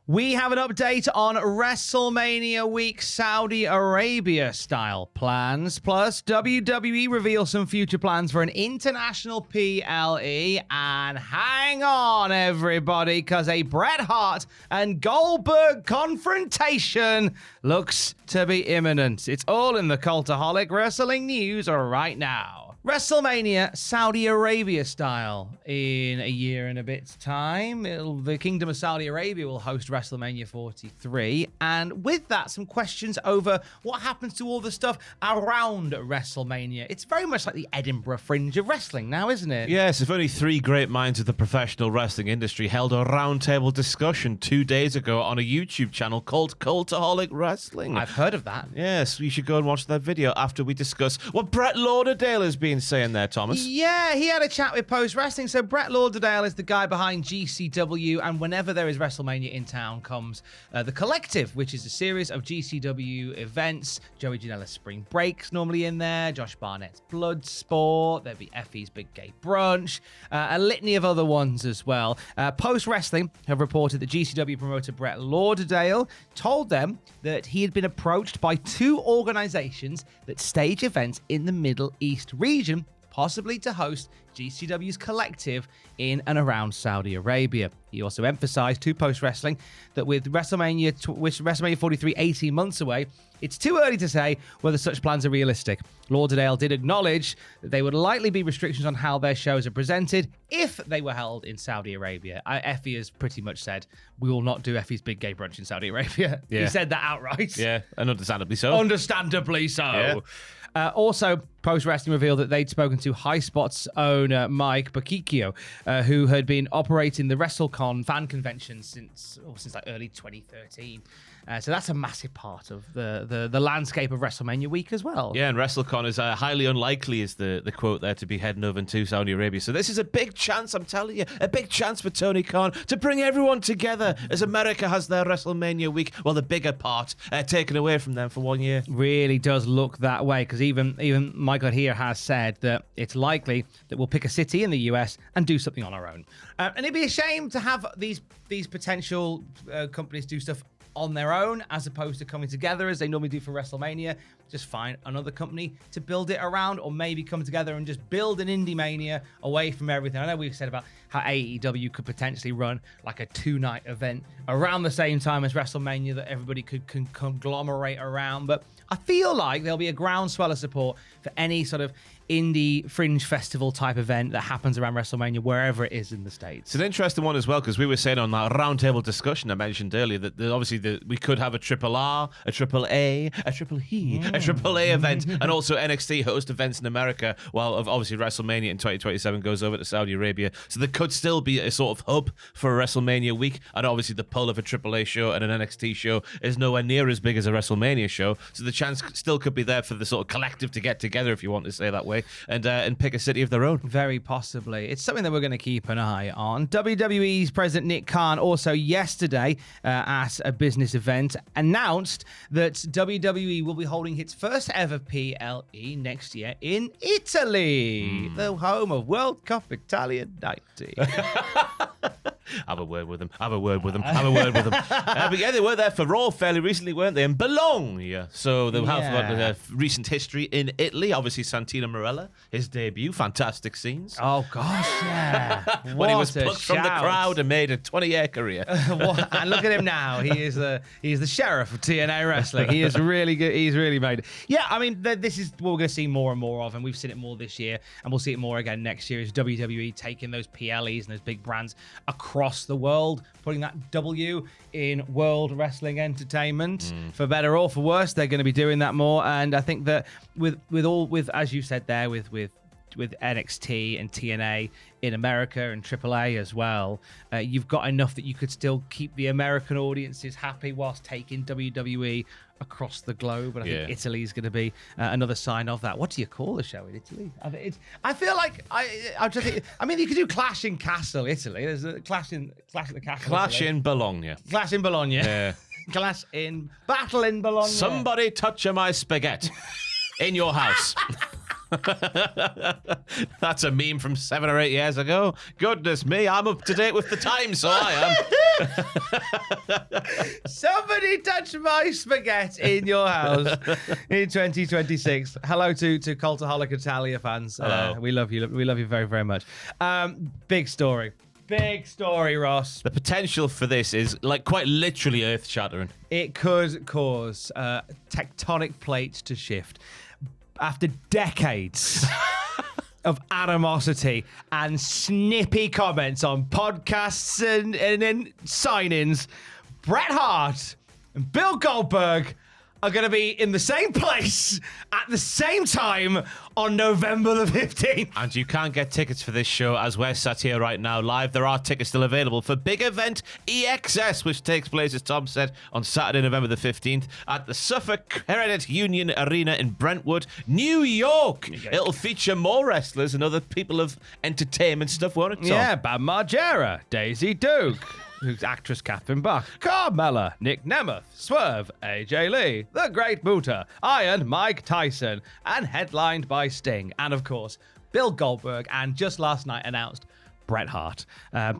We have an update on WrestleMania week Saudi Arabia style plans. Plus, WWE reveals some future plans for an international PLE. And hang on, everybody, because a Bret Hart and Goldberg confrontation looks to be imminent. It's all in the Cultaholic Wrestling news right now. WrestleMania Saudi Arabia style. In a year and a bit's time, the Kingdom of Saudi Arabia will host WrestleMania 43. And with that, some questions over what happens to all the stuff around WrestleMania. It's very much like the Edinburgh Fringe of wrestling now, isn't it? Yes, if only three great minds of the professional wrestling industry held a roundtable discussion 2 days ago on a YouTube channel called Cultaholic Wrestling. I've heard of that. Yes, you should go and watch that video after we discuss what Brett Lauderdale has been saying there, Thomas. Yeah, he had a chat with Post Wrestling. So Bret Lauderdale is the guy behind GCW, and whenever there is WrestleMania in town comes The Collective, which is a series of GCW events. Joey Janela's Spring Break's normally in there, Josh Barnett's Bloodsport, there'd be Effie's Big Gay Brunch, a litany of other ones as well. Post Wrestling have reported that GCW promoter Bret Lauderdale told them that he had been approached by 2 organizations that stage events in the Middle East region, possibly to host GCW's Collective in and around Saudi Arabia. He also emphasized to Post Wrestling that with WrestleMania 43 18 months away, it's too early to say whether such plans are realistic. Lauderdale did acknowledge that there would likely be restrictions on how their shows are presented if they were held in Saudi Arabia. Effie has pretty much said, we will not do Effie's Big Gay Brunch in Saudi Arabia. Yeah. He said that outright. Yeah, and understandably so. Understandably so. Yeah. Also, Post Wrestling revealed that they'd spoken to High Spot's owner Mike Bakikio, who had been operating the WrestleCon fan convention since like early 2013. So that's a massive part of the landscape of WrestleMania week as well. Yeah, and WrestleCon is highly unlikely, is the quote there, to be heading over to Saudi Arabia. So this is a big chance, I'm telling you, a big chance for Tony Khan to bring everyone together as America has their WrestleMania week, well, the bigger part taken away from them for 1 year. Really does look that way, because even Michael here has said that it's likely that we'll pick a city in the US and do something on our own. And it'd be a shame to have these potential companies do stuff on their own as opposed to coming together as they normally do for WrestleMania. Just find another company to build it around, or maybe come together and just build an Indie Mania away from everything. I know we've said about how AEW could potentially run like a 2-night event around the same time as WrestleMania that everybody could conglomerate around, but I feel like there'll be a groundswell of support for any sort of indie fringe festival type event that happens around WrestleMania, wherever it is in the States. It's an interesting one as well, because we were saying on that roundtable discussion I mentioned earlier that obviously we could have a Triple R, a Triple A, a Triple E, a Triple A event, and also NXT host events in America, while obviously WrestleMania in 2027 goes over to Saudi Arabia. So there could still be a sort of hub for a WrestleMania week, and obviously the pull of a Triple A show and an NXT show is nowhere near as big as a WrestleMania show. So the chance still could be there for the sort of collective to get together, if you want to say that way, and pick a city of their own. Very possibly. It's something that we're going to keep an eye on. WWE's President Nick Khan also yesterday at a business event announced that WWE will be holding its first ever PLE next year in Italy, the home of World Cup Italian 90. Have a word with them. But yeah, they were there for Raw fairly recently, weren't they? In Bologna. So they'll have a recent history in Italy. Obviously, Santino Marella, his debut, fantastic scenes. Oh, gosh, yeah. When he was plucked from the crowd and made a 20-year career. And look at him now. He's the sheriff of TNA Wrestling. He is really good. He's really made it. Yeah, I mean, this is what we're going to see more and more of, and we've seen it more this year, and we'll see it more again next year as WWE taking those PLEs and those big brands across the world, putting that W in World Wrestling Entertainment. For better or for worse, they're going to be doing that more. And I think that with as you said there, with NXT and TNA in America and AAA as well, you've got enough that you could still keep the American audiences happy whilst taking WWE across the globe. And I think Italy is going to be another sign of that. What do you call the show in Italy? I feel like I mean, you could do Clash in Castle, Italy. There's a Clash at the Castle. Clash in Bologna. Clash in Bologna. Yeah. Clash in Battle in Bologna. Somebody touch my spaghetti in your house. That's a meme from 7 or 8 years ago. Goodness me, I'm up to date with the times, so I am. Somebody touch my spaghetti in your house in 2026. Hello to Cultaholic Italia fans. Hello. We love you. We love you very, very much. Big story. Big story, Ross. The potential for this is like quite literally earth-shattering. It could cause tectonic plates to shift. After decades of animosity and snippy comments on podcasts and sign-ins, Bret Hart and Bill Goldberg are going to be in the same place at the same time on November the 15th. And you can't get tickets for this show as we're sat here right now live. There are tickets still available for big event EXS, which takes place, as Tom said, on Saturday, November the 15th at the Suffolk Credit Union Arena in Brentwood, New York. It'll feature more wrestlers and other people of entertainment stuff, won't it, Tom? Yeah, Bam Margera, Daisy Duke, who's actress Catherine Bach, Carmella, Nick Nemeth, Swerve, AJ Lee, The Great Muta, Iron Mike Tyson, and headlined by Sting. And of course, Bill Goldberg, and just last night announced Bret Hart.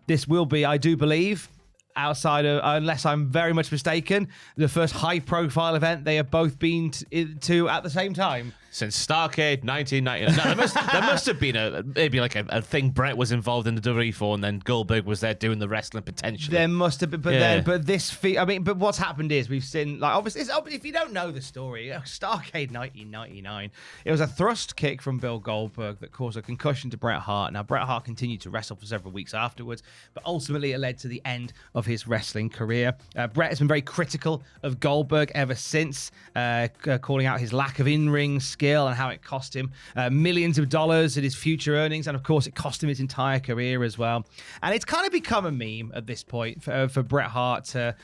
This will be, I do believe, outside of, unless I'm very much mistaken, the first high-profile event they have both been to at the same time. Since Starrcade 1999. There must have been maybe like a thing Bret was involved in the WWE for, and then Goldberg was there doing the wrestling potentially. There must have been, but what's happened is we've seen, like, obviously, if you don't know the story, Starrcade 1999, it was a thrust kick from Bill Goldberg that caused a concussion to Bret Hart. Now, Bret Hart continued to wrestle for several weeks afterwards, but ultimately it led to the end of his wrestling career. Bret has been very critical of Goldberg ever since, calling out his lack of in-ring skill and how it cost him millions of dollars in his future earnings, and of course it cost him his entire career as well. And it's kind of become a meme at this point for Bret Hart to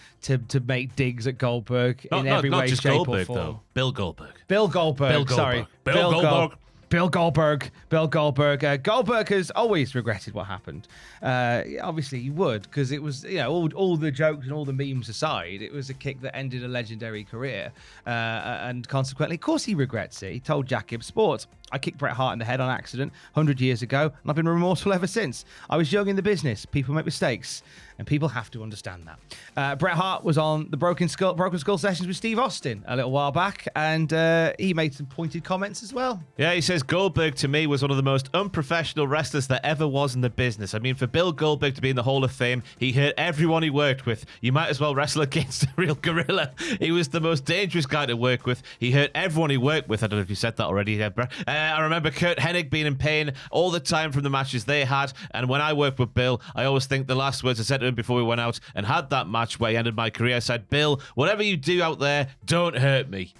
make digs at Goldberg in every way, just shape, Goldberg, or form. Though. Bill Goldberg. Bill Goldberg. Sorry. Bill Goldberg. Bill Goldberg. Goldberg has always regretted what happened. Obviously, he would, because it was, all the jokes and all the memes aside, it was a kick that ended a legendary career. And consequently, of course, he regrets it. He told Jack Gibbs Sports, I kicked Bret Hart in the head on accident 100 years ago, and I've been remorseful ever since. I was young in the business. People make mistakes, and people have to understand that. Bret Hart was on the Broken Skull sessions with Steve Austin a little while back, and he made some pointed comments as well. Yeah, he says Goldberg to me was one of the most unprofessional wrestlers that ever was in the business. I mean, for Bill Goldberg to be in the Hall of Fame, he hurt everyone he worked with. You might as well wrestle against a real gorilla. He was the most dangerous guy to work with. He hurt everyone he worked with. I don't know if you said that already, Bret. I remember Kurt Hennig being in pain all the time from the matches they had. And when I worked with Bill, I always think the last words I said to him before we went out and had that match where he ended my career, I said, Bill, whatever you do out there, don't hurt me.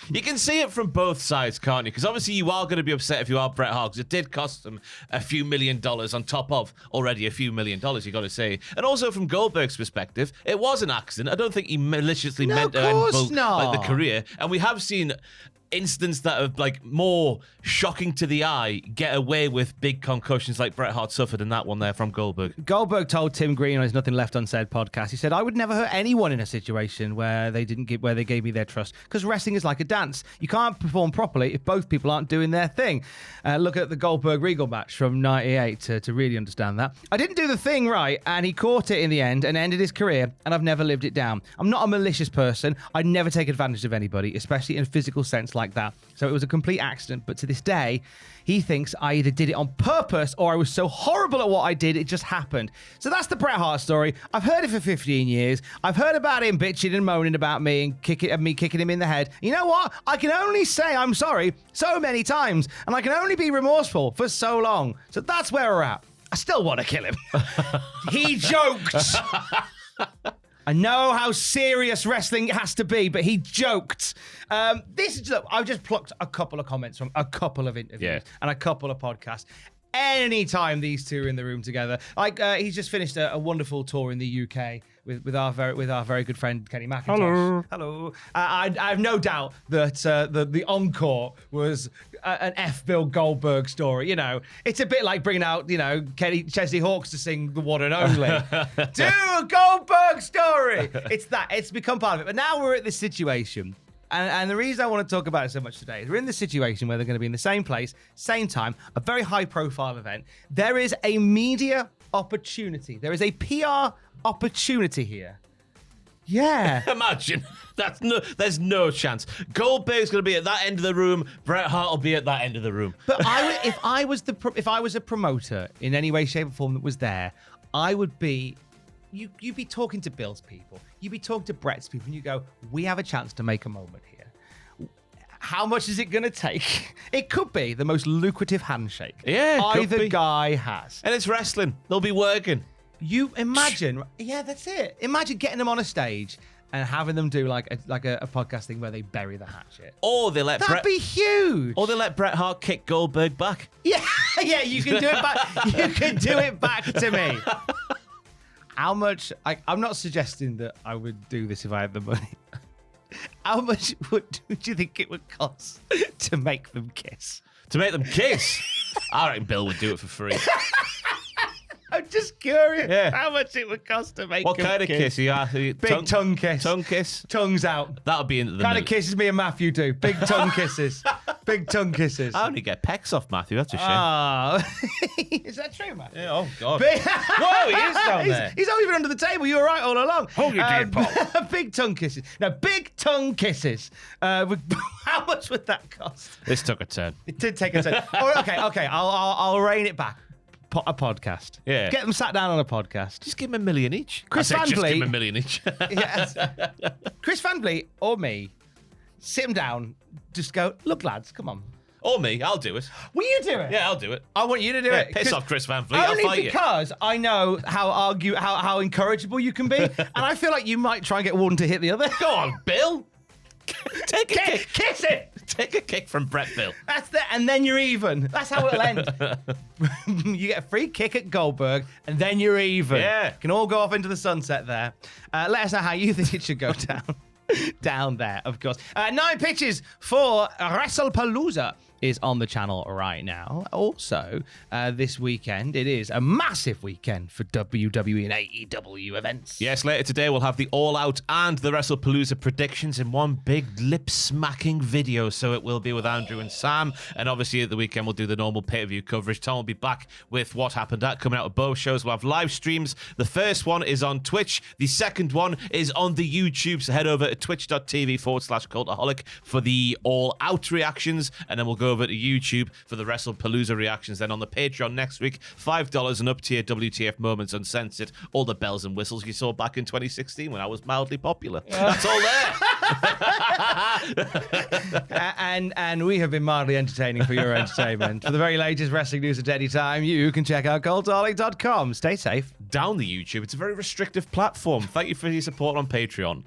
You can see it from both sides, can't you? Because obviously you are going to be upset if you are Bret Hart, because it did cost them a few $1 million on top of already a few $1 million, you got to say. And also from Goldberg's perspective, it was an accident. I don't think he maliciously meant to end both, like, the career. And we have seen instances that are like more shocking to the eye get away with big concussions like Bret Hart suffered in that one there from Goldberg. Goldberg told Tim Green on his Nothing Left Unsaid podcast, he said, I would never hurt anyone in a situation where they gave me their trust, because wrestling is like a dance. You can't perform properly if both people aren't doing their thing. Look at the Goldberg-Regal match from 98 to really understand that. I didn't do the thing right, and he caught it in the end and ended his career, and I've never lived it down. I'm not a malicious person. I'd never take advantage of anybody, especially in a physical sense like that. So it was a complete accident, but to this day, he thinks I either did it on purpose or I was so horrible at what I did, it just happened. So that's the Bret Hart story. I've heard it for 15 years. I've heard about him bitching and moaning about me and kicking him in the head. You know what? I can only say I'm sorry so many times, and I can only be remorseful for so long. So that's where we're at. I still want to kill him. He joked. I know how serious wrestling has to be, but he joked. I've just plucked a couple of comments from a couple of interviews and a couple of podcasts. Anytime these two are in the room together, like he's just finished a wonderful tour in the UK with our very good friend Kenny McIntosh. Hello. I have no doubt that the encore was an F. Bill Goldberg story. You know, it's a bit like bringing out Kenny Chesley Hawkes to sing the one and only. Do a Goldberg story. It's become part of it. But now we're at this situation And the reason I want to talk about it so much today is we're in this situation where they're going to be in the same place, same time, a very high-profile event. There is a media opportunity. There is a PR opportunity here. Yeah. Imagine. There's no chance. Goldberg's going to be at that end of the room. Bret Hart will be at that end of the room. But if I was a promoter in any way, shape, or form that was there, I would be. You'd be talking to Bill's people. You'd be talking to Bret's people, and you go, "We have a chance to make a moment here. How much is it going to take?" It could be the most lucrative handshake either guy has, and it's wrestling. They'll be working. You imagine, yeah, that's it. Imagine getting them on a stage and having them do like a podcast thing where they bury the hatchet. Or they let That'd be huge. Or they let Bret Hart kick Goldberg back. Yeah, yeah, you can do it back. You can do it back to me. How much? I'm not suggesting that I would do this if I had the money. How much would you think it would cost to make them kiss? To make them kiss? I reckon Bill would do it for free. I'm just curious how much it would cost to make what kind of kiss? Big tongue kiss. Tongue kiss? Tongues out. That'll be into the kind of kisses me and Matthew do. Big tongue kisses. Big tongue kisses. I only get pecks off Matthew. That's a shame. Is that true, Matthew? Yeah, oh, God. Whoa, he is down there. He's always been under the table. You were right all along. Oh, you did, Paul. Big tongue kisses. Now, big tongue kisses. How much would that cost? This took a turn. It did take a turn. Okay. I'll rein it back. A podcast. Yeah. Get them sat down on a podcast. Just give them $1 million each. Chris Van just Vliet. give them $1 million each. Yes. Chris Van Vliet or me, sit them down, just go, look, lads, come on. Or me, I'll do it. Will you do it? Yeah, I'll do it. I want you to do it. Piss off Chris Van Vliet. I'll Only fight because I know how encourageable you can be, and I feel like you might try and get one to hit the other. Go on, Bill. Take a kick. Kiss it. Take a kick from Bret Bill. That's it, and then you're even. That's how it'll end. You get a free kick at Goldberg, and then you're even. Yeah. Can all go off into the sunset there. Let us know how you think it should go down. Down there, of course. 9 pitches for WrestlePalooza is on the channel right now. Also, this weekend, it is a massive weekend for WWE and AEW events. Yes, later today we'll have the All Out and the WrestlePalooza predictions in one big lip-smacking video. So it will be with Andrew and Sam. And obviously at the weekend we'll do the normal pay-per-view coverage. Tom will be back with What Happened At coming out of both shows. We'll have live streams. The first one is on Twitch. The second one is on the YouTube. So head over to twitch.tv/Cultaholic for the All Out reactions. And then we'll go over to YouTube for the WrestlePalooza reactions. Then on the Patreon next week, $5 and up tier WTF moments uncensored. All the bells and whistles you saw back in 2016 when I was mildly popular. That's all there. And we have been mildly entertaining for your entertainment. For the very latest wrestling news at any time, you can check out Cultaholic.com. Stay safe. Down the YouTube. It's a very restrictive platform. Thank you for your support on Patreon.